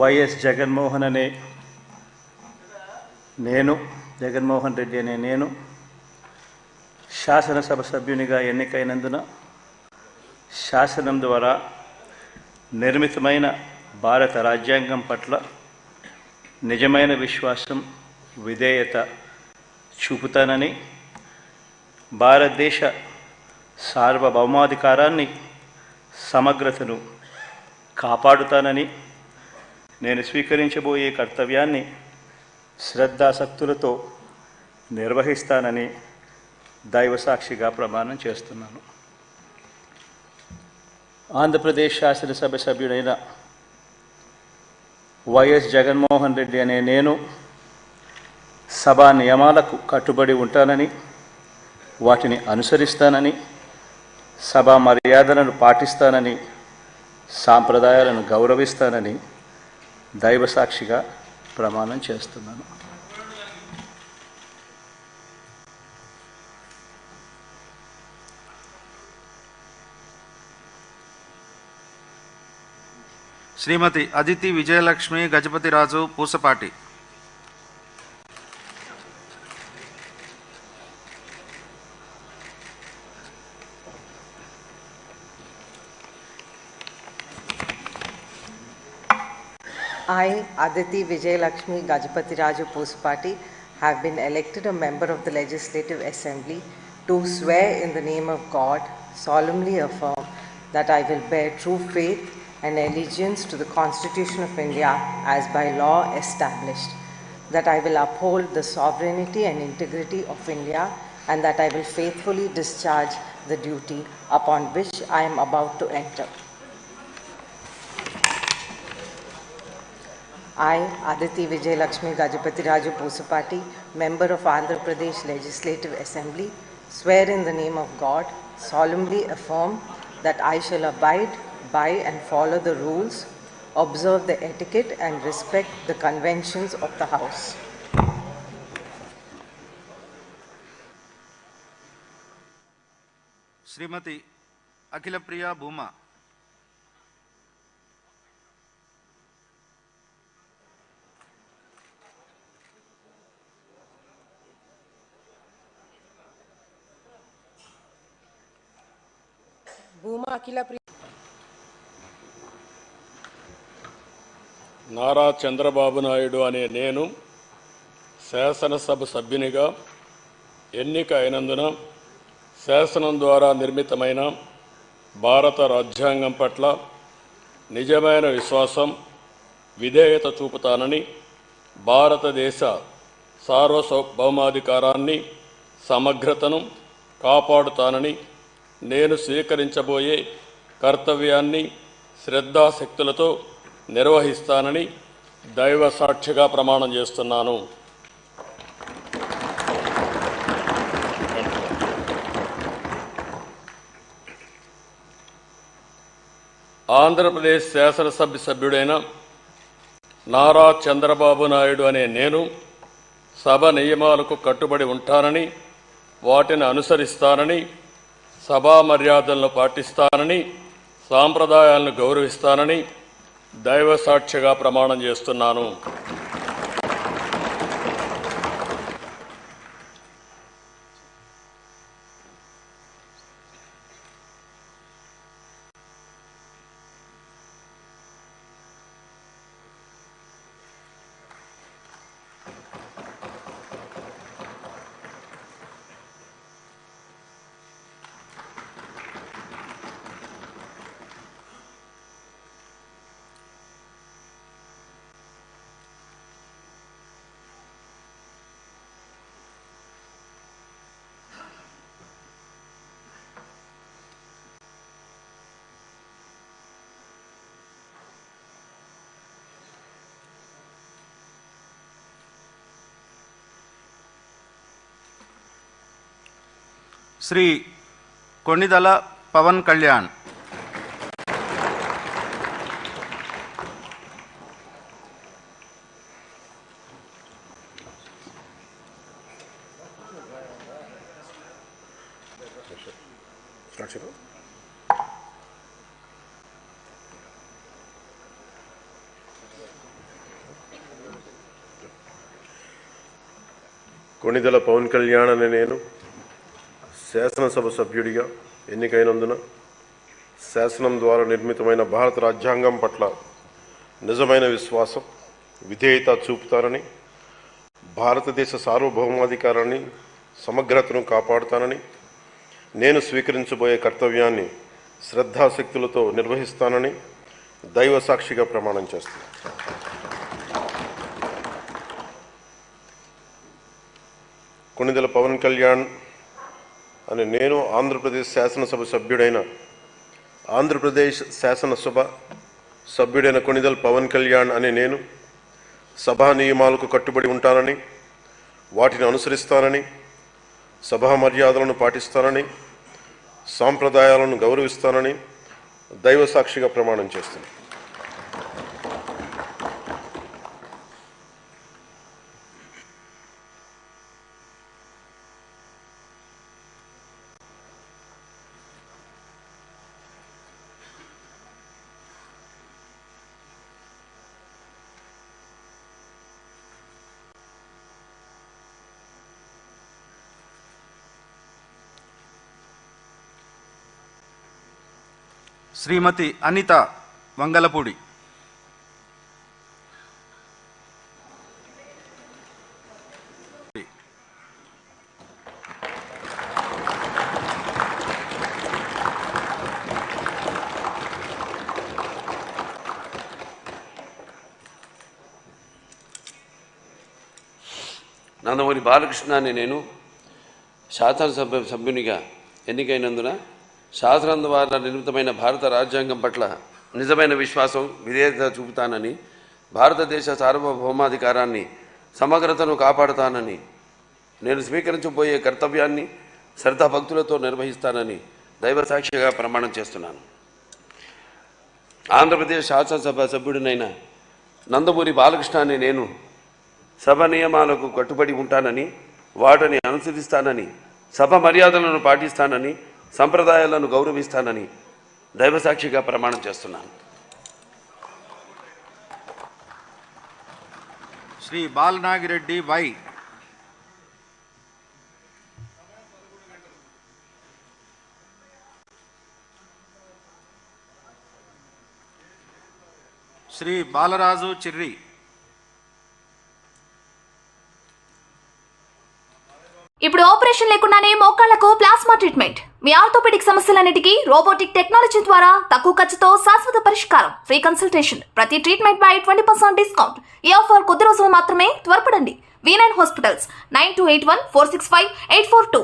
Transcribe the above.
YS Jaganmohan Reddy అనే నేను శాసనసభ సభ్యునిగా ఎన్నికైనందున శాసనం ద్వారా నిర్మితమైన భారత రాజ్యాంగం పట్ల నిజమైన విశ్వాసం, విధేయత చూపుతానని, భారతదేశ సార్వభౌమాధికారాన్ని, సమగ్రతను కాపాడుతానని, నేను స్వీకరించబోయే కర్తవ్యాన్ని శ్రద్ధాసక్తులతో నిర్వహిస్తానని దైవసాక్షిగా ప్రమాణం చేస్తున్నాను. ఆంధ్రప్రదేశ్ శాసనసభ సభ్యుడైన వైఎస్ జగన్మోహన్ రెడ్డి అనే నేను సభా నియమాలకు కట్టుబడి ఉంటానని, వాటిని అనుసరిస్తానని, సభా మర్యాదలను పాటిస్తానని, సాంప్రదాయాలను గౌరవిస్తానని దైవసాక్షిగా ప్రమాణం చేస్తున్నాను. శ్రీమతి Aditi Vijayalakshmi Gajapathiraju Pusapati. I, Aditi Vijayalakshmi Gajapati Pusapati, have been elected a member of the Legislative Assembly to swear in the name of God, solemnly affirm that I will bear true faith and allegiance to the Constitution of India as by law established, that I will uphold the sovereignty and integrity of India, and that I will faithfully discharge the duty upon which I am about to enter. I, Aditi Vijayalakshmi Gajapati Raju Pusapati, member of Andhra Pradesh Legislative Assembly, swear in the name of God, solemnly affirm that I shall abide by and follow the rules, observe the etiquette and respect the conventions of the House. శ్రీమతి అఖిలప్రియ భూమా. భూమా అఖిలప్రియ. నారా చంద్రబాబు నాయుడు అనే నేను శాసనసభ సభ్యునిగా ఎన్నిక అయినందున శాసనం ద్వారా నిర్మితమైన భారత రాజ్యాంగం పట్ల నిజమైన విశ్వాసం, విధేయత చూపుతానని, భారతదేశ సార్వభౌమాధికారాన్ని, సమగ్రతను కాపాడుతానని, నేను స్వీకరించబోయే కర్తవ్యాన్ని శ్రద్ధాశక్తులతో నిర్వహిస్తానని దైవ సాక్షిగా ప్రమాణం చేస్తున్నాను. ఆంధ్రప్రదేశ్ శాసనసభ సభ్యుడైన నారా చంద్రబాబు నాయుడు అనే నేను సభ నియమాలకు కట్టుబడి ఉంటానని, వాటిని అనుసరిస్తానని, సభా మర్యాదలను పాటిస్తానని, సాంప్రదాయాలను గౌరవిస్తానని దైవ సాక్షిగా ప్రమాణం చేస్తున్నాను. శ్రీ కొణిదల పవన్ కళ్యాణ్. కొణిదెల పవన్ కళ్యాణ్ అనే నేను శాసనసభ సభ్యుడిగా ఎన్నికైనందున శాసనం ద్వారా నిర్మితమైన భారత రాజ్యాంగం పట్ల నిజమైన విశ్వాసం, విధేయత చూపుతానని, భారతదేశ సార్వభౌమాధికారాన్ని, సమగ్రతను కాపాడుతానని, నేను స్వీకరించబోయే కర్తవ్యాన్ని శ్రద్ధాశక్తులతో నిర్వహిస్తానని దైవ సాక్షిగా ప్రమాణం చేస్తున్నాను. కొణిదెల పవన్ కళ్యాణ్ అనే నేను ఆంధ్రప్రదేశ్ శాసనసభ సభ్యుడైన ఆంధ్రప్రదేశ్ శాసనసభ సభ్యుడైన కొణిదెల పవన్ కళ్యాణ్ అనే నేను సభా నియమాలకు కట్టుబడి ఉంటానని, వాటిని అనుసరిస్తానని, సభా మర్యాదలను పాటిస్తానని, సాంప్రదాయాలను గౌరవిస్తానని దైవ సాక్షిగా ప్రమాణం చేస్తున్నాను. శ్రీమతి అనిత వంగలపూడి. నందమూరి బాలకృష్ణ అనే నేను శాసనసభ సభ్యునిగా ఎన్నికైనందున శాసనం ద్వారా నిర్మితమైన భారత రాజ్యాంగం పట్ల నిజమైన విశ్వాసం, విధేయత చూపుతానని, భారతదేశ సార్వభౌమాధికారాన్ని, సమగ్రతను కాపాడుతానని, నేను స్వీకరించబోయే కర్తవ్యాన్ని శ్రద్ధాభక్తులతో నిర్వహిస్తానని దైవ సాక్షిగా ప్రమాణం చేస్తున్నాను. ఆంధ్రప్రదేశ్ శాసనసభ సభ్యుడినైన నందమూరి బాలకృష్ణ అనే నేను సభ నియమాలకు కట్టుబడి ఉంటానని, వాటిని అనుసరిస్తానని, సభ మర్యాదలను పాటిస్తానని, సంప్రదాయాలను గౌరవిస్తానని దైవసాక్షిగా ప్రమాణం చేస్తున్నాను. శ్రీ బాలనాగిరెడ్డి వై. శ్రీ బాలరాజు చిర్రి. ఇప్పుడు ఆపరేషన్ లేకుండానే మోకాళ్లకు ప్లాస్మా ట్రీట్మెంట్. మీ ఆర్థోపెడిక్ సమస్యలన్నిటికీ రోబోటిక్ టెక్నాలజీ ద్వారా తక్కువ ఖర్చుతో శాశ్వత పరిష్కారం. Free consultation. ప్రతి ట్రీట్మెంట్ పై 20% డిస్కౌంట్. ఈ ఆఫర్ కొద్ది రోజులు మాత్రమే. త్వరపడండి. V9 hospitals 9281465842.